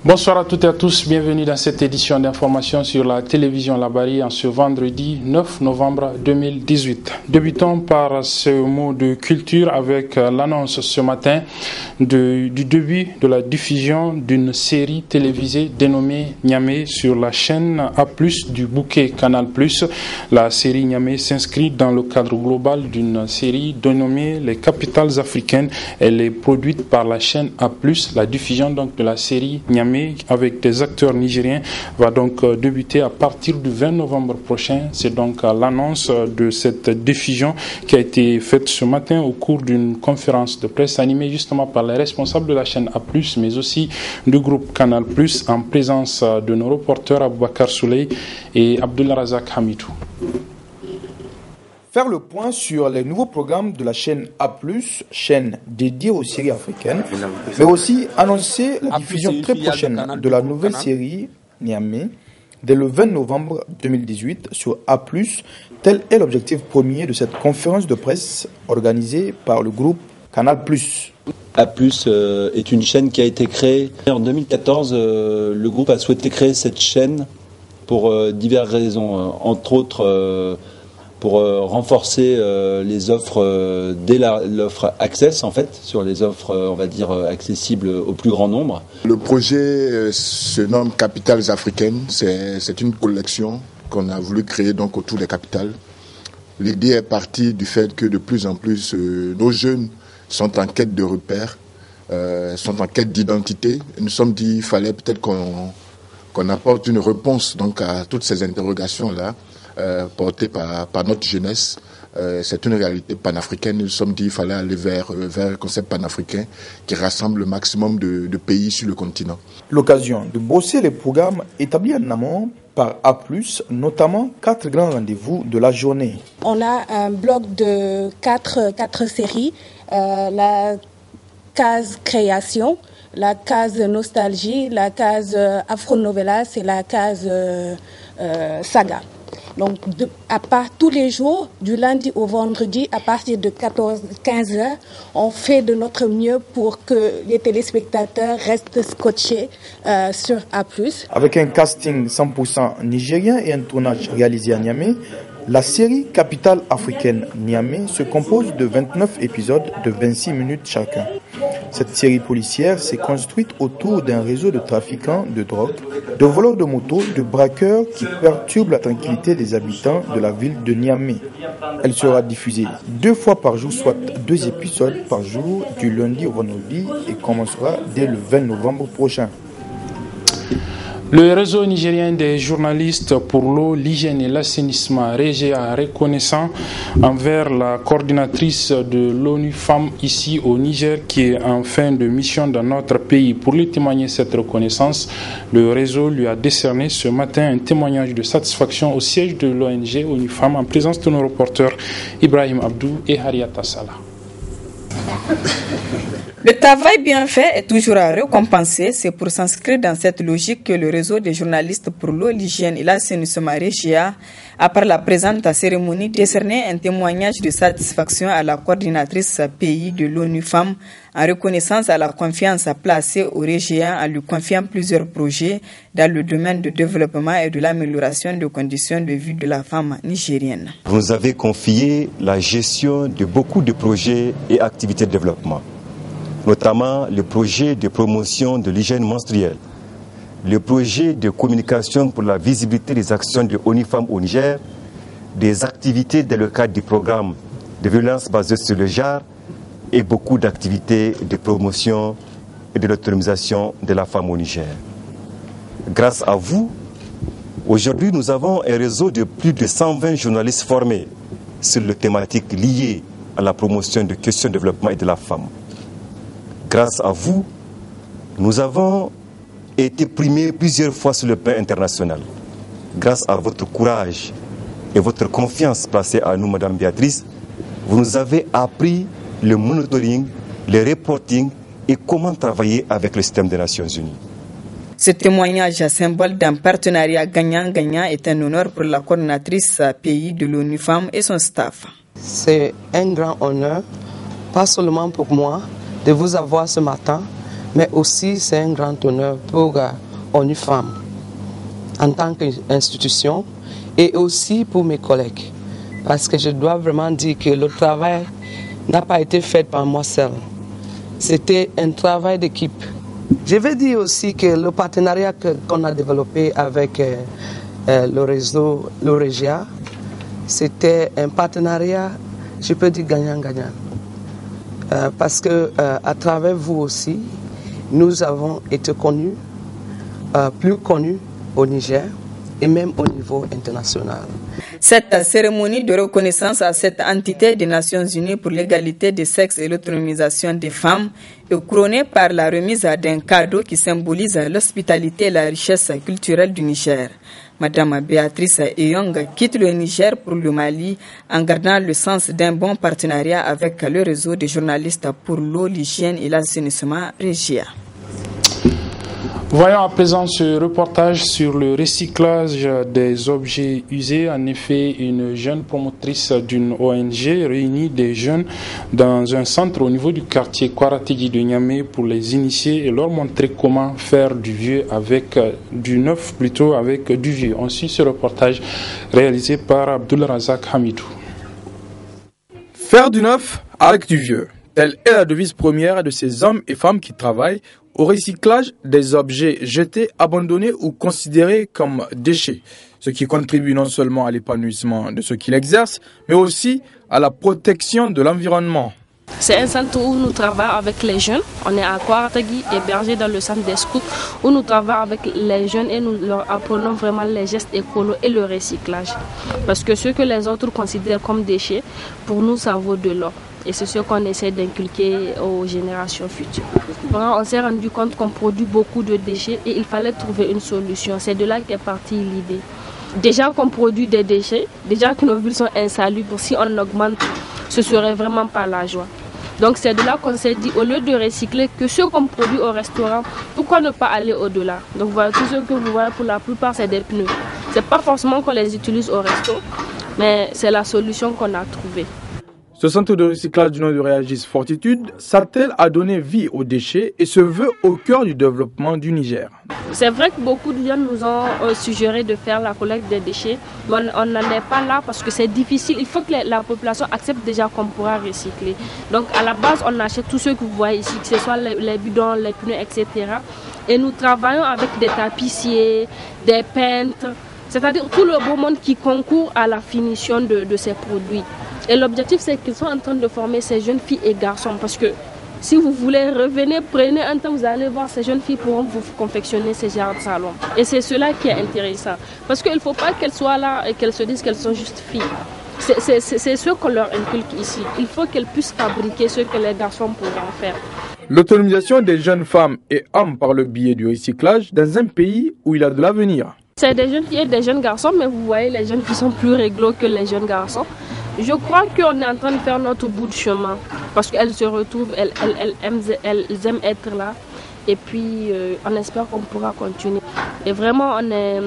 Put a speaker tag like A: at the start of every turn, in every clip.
A: Bonsoir à toutes et à tous, bienvenue dans cette édition d'information sur la télévision Labari en ce vendredi 9 novembre 2018. Débutons par ce mot de culture avec l'annonce ce matin du début de la diffusion d'une série télévisée dénommée Niamey sur la chaîne A+, du bouquet Canal+. La série Niamey s'inscrit dans le cadre global d'une série dénommée Les Capitales Africaines. Elle est produite par la chaîne A+. La diffusion donc de la série Niamey avec des acteurs nigériens va donc débuter à partir du 20 novembre prochain. C'est donc l'annonce de cette diffusion qui a été faite ce matin au cours d'une conférence de presse animée justement par les responsables de la chaîne A+, mais aussi du groupe Canal+, en présence de nos reporters Aboubakar Souley et Abdullah Razak Hamidou.
B: Faire le point sur les nouveaux programmes de la chaîne A+, chaîne dédiée aux séries africaines, mais aussi annoncer la diffusion très prochaine de la nouvelle série Niamey dès le 20 novembre 2018 sur A+. Tel est l'objectif premier de cette conférence de presse organisée par le groupe Canal+.
C: A+, est une chaîne qui a été créée en 2014. Le groupe a souhaité créer cette chaîne pour diverses raisons, entre autres pour renforcer les offres dès l'offre Access, en fait, sur les offres, on va dire, accessibles au plus grand nombre.
D: Le projet se nomme Capitales Africaines. C'est une collection qu'on a voulu créer donc autour des capitales. L'idée est partie du fait que de plus en plus nos jeunes sont en quête de repères, sont en quête d'identité. Nous nous sommes dit qu'il fallait peut-être qu'on apporte une réponse donc à toutes ces interrogations-là. Porté par notre jeunesse. C'est une réalité panafricaine. Nous nous sommes dit qu'il fallait aller vers un concept panafricain qui rassemble le maximum de pays sur le continent.
B: L'occasion de bosser les programmes établis en amont par A+, notamment 4 grands rendez-vous de la journée.
E: On a un bloc de 4 séries, la case création, la case nostalgie, la case afro-novelas et la case saga. Donc, à part tous les jours, du lundi au vendredi, à partir de 15 heures, on fait de notre mieux pour que les téléspectateurs restent scotchés sur A+.
B: Avec un casting 100% nigérien et un tournage réalisé à Niamey, la série Capitale Africaine Niamey se compose de 29 épisodes de 26 minutes chacun. Cette série policière s'est construite autour d'un réseau de trafiquants de drogue, de voleurs de motos, de braqueurs qui perturbent la tranquillité des habitants de la ville de Niamey. Elle sera diffusée 2 fois par jour, soit 2 épisodes par jour, du lundi au vendredi et commencera dès le 20 novembre prochain.
A: Le réseau nigérien des journalistes pour l'eau, l'hygiène et l'assainissement, REGEA, reconnaissant envers la coordinatrice de l'ONU Femmes ici au Niger qui est en fin de mission dans notre pays. Pour lui témoigner cette reconnaissance, le réseau lui a décerné ce matin un témoignage de satisfaction au siège de l'ONG ONU Femmes en présence de nos reporters Ibrahim Abdou et Harriata Salah.
F: Le travail bien fait est toujours à récompenser. C'est pour s'inscrire dans cette logique que le réseau des journalistes pour l'eau, l'hygiène et l'assainissement REGEA a par la présente cérémonie décerné un témoignage de satisfaction à la coordinatrice pays de l'ONU Femmes en reconnaissance à la confiance placée au REGEA en lui confiant plusieurs projets dans le domaine du développement et de l'amélioration des conditions de vie de la femme nigérienne.
G: Vous nous avez confié la gestion de beaucoup de projets et activités de développement, notamment le projet de promotion de l'hygiène menstruelle, le projet de communication pour la visibilité des actions de ONU Femmes au Niger, des activités dans le cadre du programme de violence basée sur le genre et beaucoup d'activités de promotion et de l'autonomisation de la femme au Niger. Grâce à vous, aujourd'hui nous avons un réseau de plus de 120 journalistes formés sur les thématiques liées à la promotion de questions de développement et de la femme. Grâce à vous, nous avons été primés plusieurs fois sur le plan international. Grâce à votre courage et votre confiance placée à nous, Madame Béatrice, vous nous avez appris le monitoring, le reporting et comment travailler avec le système des Nations Unies.
F: Ce témoignage symbole d'un partenariat gagnant-gagnant est un honneur pour la coordinatrice pays de l'ONU Femmes et son staff.
H: C'est un grand honneur, pas seulement pour moi, de vous avoir ce matin, mais aussi c'est un grand honneur pour ONU Femmes en tant qu'institution et aussi pour mes collègues. Parce que je dois vraiment dire que le travail n'a pas été fait par moi seul. C'était un travail d'équipe. Je vais dire aussi que le partenariat qu'on a développé avec le réseau L'Orégia, c'était un partenariat, je peux dire gagnant-gagnant. Parce que à travers vous aussi, nous avons été connus, plus connus au Niger et même au niveau international.
F: Cette cérémonie de reconnaissance à cette entité des Nations Unies pour l'égalité des sexes et l'autonomisation des femmes est couronnée par la remise d'un cadeau qui symbolise l'hospitalité et la richesse culturelle du Niger. Madame Béatrice Eyong quitte le Niger pour le Mali en gardant le sens d'un bon partenariat avec le réseau des journalistes pour l'eau, l'hygiène et l'assainissement Régia.
A: Voyons à présent ce reportage sur le recyclage des objets usés. En effet, une jeune promotrice d'une ONG réunit des jeunes dans un centre au niveau du quartier Kwaratigi de Niamey pour les initier et leur montrer comment faire du vieux avec du neuf, plutôt avec du vieux. On suit ce reportage réalisé par Abdul Razak Hamidou.
B: Faire du neuf avec du vieux. Telle est la devise première de ces hommes et femmes qui travaillent au recyclage des objets jetés, abandonnés ou considérés comme déchets, ce qui contribue non seulement à l'épanouissement de ceux qui l'exercent, mais aussi à la protection de l'environnement.
I: C'est un centre où nous travaillons avec les jeunes. On est à Kwaratagi, hébergé dans le centre des scouts, où nous travaillons avec les jeunes et nous leur apprenons vraiment les gestes écolos et le recyclage. Parce que ce que les autres considèrent comme déchets, pour nous, ça vaut de l'or. Et c'est ce qu'on essaie d'inculquer aux générations futures. On s'est rendu compte qu'on produit beaucoup de déchets et il fallait trouver une solution. C'est de là qu'est partie l'idée. Déjà qu'on produit des déchets, déjà que nos villes sont insalubres, si on augmente, ce serait vraiment pas la joie. Donc c'est de là qu'on s'est dit, au lieu de recycler que ce qu'on produit au restaurant, pourquoi ne pas aller au-delà? Donc voilà, tout ce que vous voyez pour la plupart, c'est des pneus. C'est pas forcément qu'on les utilise au resto, mais c'est la solution qu'on a trouvée.
B: Ce centre de recyclage du nom de Réagis Fortitude s'attelle à donner vie aux déchets et se veut au cœur du développement du Niger.
I: C'est vrai que beaucoup de gens nous ont suggéré de faire la collecte des déchets, mais on n'en est pas là parce que c'est difficile. Il faut que la population accepte déjà qu'on pourra recycler. Donc à la base, on achète tout ce que vous voyez ici, que ce soit les bidons, les pneus, etc. Et nous travaillons avec des tapissiers, des peintres, c'est-à-dire tout le beau monde qui concourt à la finition de ces produits. Et l'objectif, c'est qu'ils sont en train de former ces jeunes filles et garçons. Parce que si vous voulez, revenez, prenez un temps, vous allez voir, ces jeunes filles pourront vous confectionner ces genres de salons. Et c'est cela qui est intéressant. Parce qu'il ne faut pas qu'elles soient là et qu'elles se disent qu'elles sont juste filles. C'est ce qu'on leur inculque ici. Il faut qu'elles puissent fabriquer ce que les garçons pourront faire.
B: L'autonomisation des jeunes femmes et hommes par le biais du recyclage dans un pays où il a de l'avenir.
I: C'est des jeunes filles et des jeunes garçons, mais vous voyez les jeunes qui sont plus réglo que les jeunes garçons. Je crois qu'on est en train de faire notre bout de chemin parce qu'elles se retrouvent, elles aiment être là et puis on espère qu'on pourra continuer. Et vraiment on est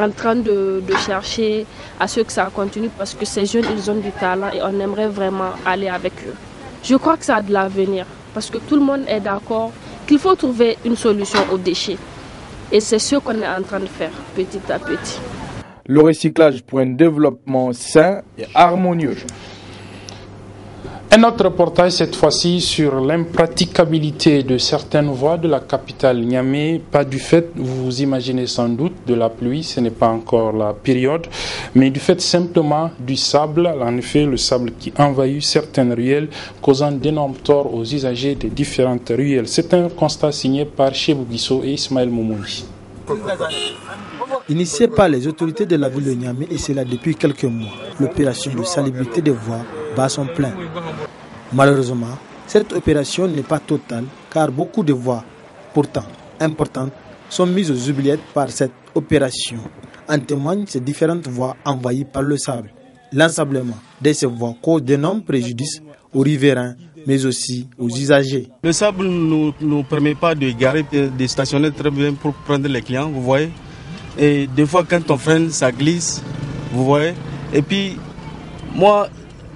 I: en train de chercher à ce que ça continue parce que ces jeunes ils ont du talent et on aimerait vraiment aller avec eux. Je crois que ça a de l'avenir parce que tout le monde est d'accord qu'il faut trouver une solution aux déchets et c'est ce qu'on est en train de faire petit à petit.
B: Le recyclage pour un développement sain et harmonieux.
A: Un autre reportage cette fois-ci sur l'impraticabilité de certaines voies de la capitale Niamey, pas du fait, vous imaginez sans doute, de la pluie, ce n'est pas encore la période, mais du fait simplement du sable, en effet le sable qui envahit certaines ruelles, causant d'énormes torts aux usagers des différentes ruelles. C'est un constat signé par Chebou Guisso et Ismaël Moumouni.
J: Initiée par les autorités de la ville de Niamey et cela depuis quelques mois, l'opération de salubrité des voies bat son plein. Malheureusement, cette opération n'est pas totale car beaucoup de voies, pourtant importantes, sont mises aux oubliettes par cette opération. En témoignent ces différentes voies envahies par le sable. L'ensablement de ces voies cause d'énormes préjudices aux riverains, mais aussi aux usagers.
K: Le sable ne nous permet pas de garer, de stationner très bien pour prendre les clients, vous voyez. Et des fois, quand on freine, ça glisse, vous voyez. Et puis, moi,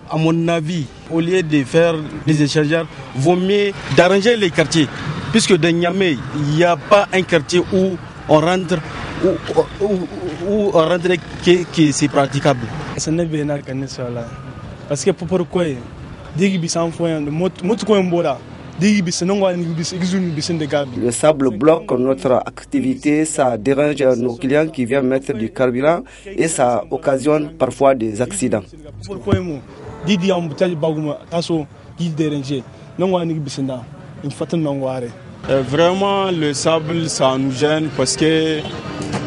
K: à mon avis, au lieu de faire des échangeurs, vaut mieux d'arranger les quartiers. puisque dans Niamey, il n'y a pas un quartier où on rentre, où on rentre qui c'est praticable.
L: Parce que pourquoi le sable bloque notre activité, ça dérange nos clients qui viennent mettre du carburant et ça occasionne parfois des accidents.
K: Vraiment, le sable, ça nous gêne parce que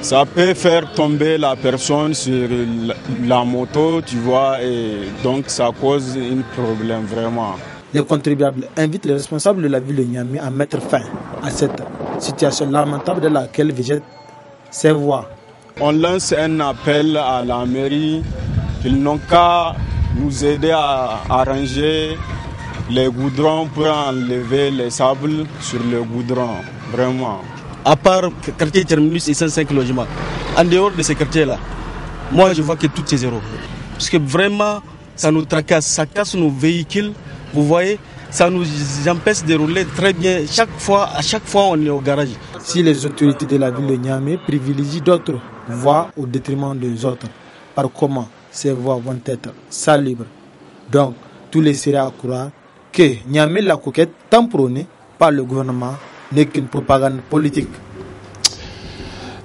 K: ça peut faire tomber la personne sur la moto, tu vois, et donc ça cause un problème vraiment.
J: Les contribuables invitent les responsables de la ville de Niamey à mettre fin à cette situation lamentable dans laquelle végètent ces voies.
K: On lance un appel à la mairie qu'ils n'ont qu'à nous aider à arranger les goudrons pour enlever les sables sur le goudron, vraiment.
L: À part quartier terminus et 105 logements, en dehors de ces quartiers-là, moi je vois que tout est zéro. Parce que vraiment, ça nous tracasse, ça casse nos véhicules. Vous voyez, ça nous empêche de rouler très bien. À chaque fois, on est au garage.
J: Si les autorités de la ville de Niamey privilégient d'autres voies au détriment des autres, par comment ces voies vont être salubres. Donc, tous les seraient à croire que Niamey la coquette, tant prônée par le gouvernement, n'est qu'une propagande politique.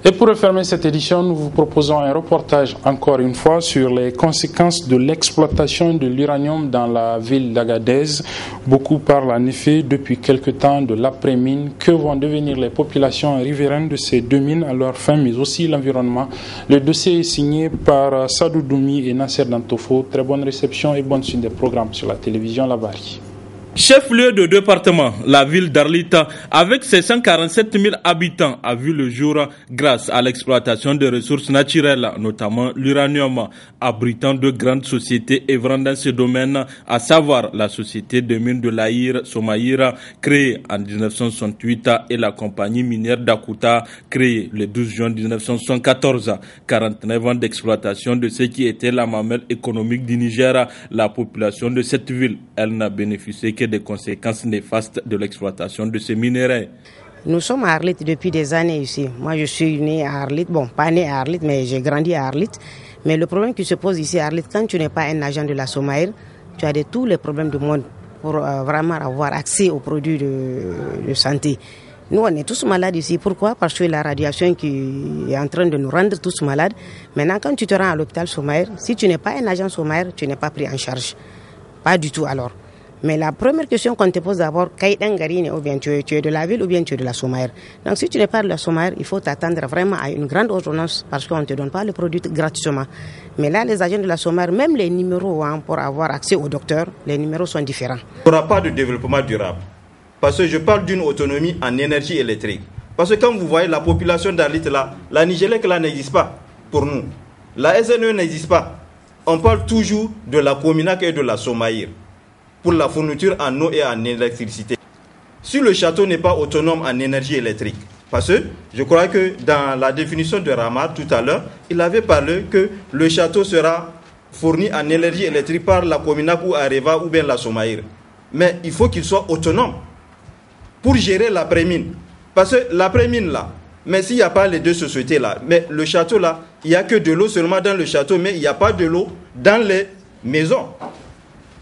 A: Et pour refermer cette édition, nous vous proposons un reportage encore une fois sur les conséquences de l'exploitation de l'uranium dans la ville d'Agadez. Beaucoup parlent en effet depuis quelque temps de l'après-mine. Que vont devenir les populations riveraines de ces deux mines à leur fin, mais aussi l'environnement. Le dossier est signé par Sadou Doumi et Nasser Dantofo. Très bonne réception et bonne suite des programmes sur la télévision Labari.
M: Chef-lieu de département, la ville d'Arlit, avec ses 147 000 habitants, a vu le jour grâce à l'exploitation des ressources naturelles, notamment l'uranium, abritant de grandes sociétés œuvrant dans ce domaine, à savoir la société de mines de l'Aïr, Somaïra, créée en 1968, et la compagnie minière d'Akuta, créée le 12 juin 1974. 49 ans d'exploitation de ce qui était la mamelle économique du Niger. La population de cette ville, elle n'a bénéficié que des conséquences néfastes de l'exploitation de ces minéraux.
N: Nous sommes à Arlit depuis des années ici. Moi, je suis né à Arlit. Bon, pas né à Arlit, mais j'ai grandi à Arlit. Mais le problème qui se pose ici à Arlit, quand tu n'es pas un agent de la Somaïr, tu as tous les problèmes du monde pour vraiment avoir accès aux produits de santé. Nous, on est tous malades ici. Pourquoi? Parce que la radiation qui est en train de nous rendre tous malades. Maintenant, quand tu te rends à l'hôpital Somaïr, si tu n'es pas un agent Somaïr, tu n'es pas pris en charge. Pas du tout alors. Mais la première question qu'on te pose d'abord, ou bien tu es de la ville ou bien tu es de la Somaïr. Donc si tu n'es pas de la Somaïr, il faut t'attendre vraiment à une grande ordonnance parce qu'on ne te donne pas le produit gratuitement. Mais là, les agents de la Somaïr, même les numéros pour avoir accès au docteur, les numéros sont différents.
O: Il n'y aura pas de développement durable. Parce que je parle d'une autonomie en énergie électrique. Parce que quand vous voyez la population d'Arlit là, la Nigélec là n'existe pas pour nous. La SNE n'existe pas. On parle toujours de la Cominac et de la Somaïr pour la fourniture en eau et en électricité. Si le château n'est pas autonome en énergie électrique, parce que je crois que dans la définition de Ramad tout à l'heure, il avait parlé que le château sera fourni en énergie électrique par la Cominac ou Areva ou bien la Somaïr. Mais il faut qu'il soit autonome pour gérer l'après-mine. Parce que l'après-mine là, mais s'il n'y a pas les deux sociétés là, mais le château là, il n'y a que de l'eau seulement dans le château, mais il n'y a pas de l'eau dans les maisons.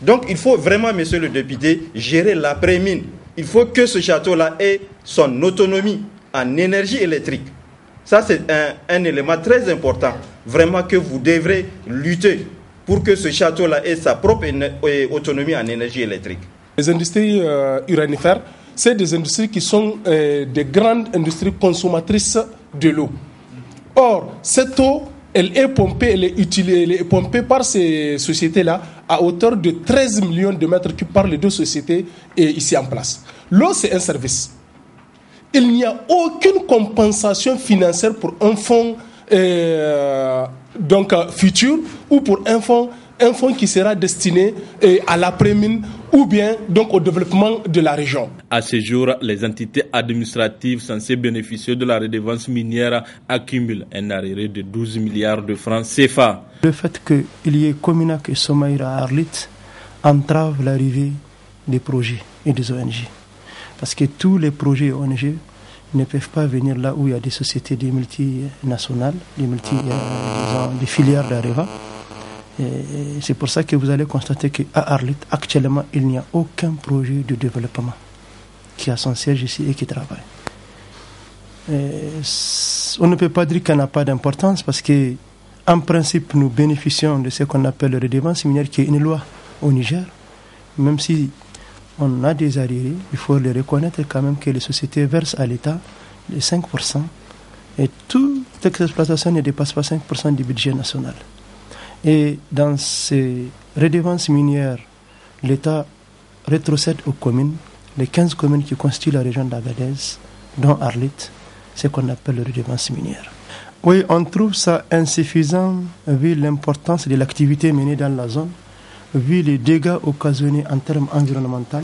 O: Donc il faut vraiment, monsieur le député, gérer l'après-mine. Il faut que ce château-là ait son autonomie en énergie électrique. Ça, c'est un élément très important. Vraiment que vous devrez lutter pour que ce château-là ait sa propre autonomie en énergie électrique.
P: Les industries uranifères, c'est des industries qui sont des grandes industries consommatrices de l'eau. Or, cette eau, elle est pompée par ces sociétés-là à hauteur de 13 millions de mètres cubes par les deux sociétés ici en place. L'eau, c'est un service. Il n'y a aucune compensation financière pour un fonds futur ou pour un fonds qui sera destiné à l'après-mine ou bien donc au développement de la région.
M: À ce jour, les entités administratives censées bénéficier de la redevance minière accumulent un arriéré de 12 milliards de francs CFA.
Q: Le fait qu'il y ait Cominac et Somaïra à Arlit entrave l'arrivée des projets et des ONG. Parce que tous les projets ONG ne peuvent pas venir là où il y a des sociétés, des multinationales, des filières d'Areva. C'est pour ça que vous allez constater qu'à Arlit, actuellement, il n'y a aucun projet de développement qui a son siège ici et qui travaille. On ne peut pas dire qu'il n'y a pas d'importance parce que, en principe, nous bénéficions de ce qu'on appelle le redevance minière, qui est une loi au Niger. Même si on a des arriérés, il faut le reconnaître quand même que les sociétés versent à l'État les 5%. Et toute exploitation ne dépasse pas 5% du budget national. Et dans ces redevances minières, l'État rétrocède aux communes, les 15 communes qui constituent la région d'Agadez, dont Arlit, ce qu'on appelle le redevance minière. Oui, on trouve ça insuffisant vu l'importance de l'activité menée dans la zone, vu les dégâts occasionnés en termes environnementaux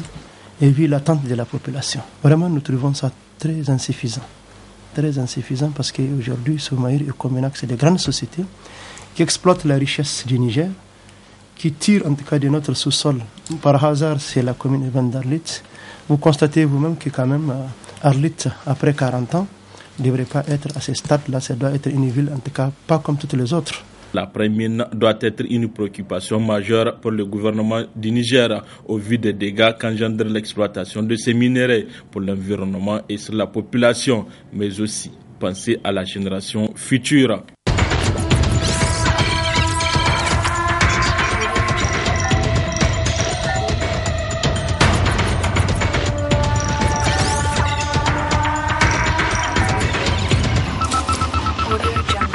Q: et vu l'attente de la population. Vraiment, nous trouvons ça très insuffisant. Très insuffisant parce qu'aujourd'hui, Somaïr et Cominac, c'est des grandes sociétés qui exploitent la richesse du Niger, qui tirent en tout cas de notre sous-sol. Par hasard, c'est la commune urbaine d'Arlit. Vous constatez vous-même que quand même, Arlit, après 40 ans, ne devrait pas être à ce stade-là. Ça doit être une ville, en tout cas, pas comme toutes les autres.
M: La mine doit être une préoccupation majeure pour le gouvernement du Niger au vu des dégâts qu'engendre l'exploitation de ces minéraux pour l'environnement et sur la population, mais aussi penser à la génération future.
R: Audio Jungle.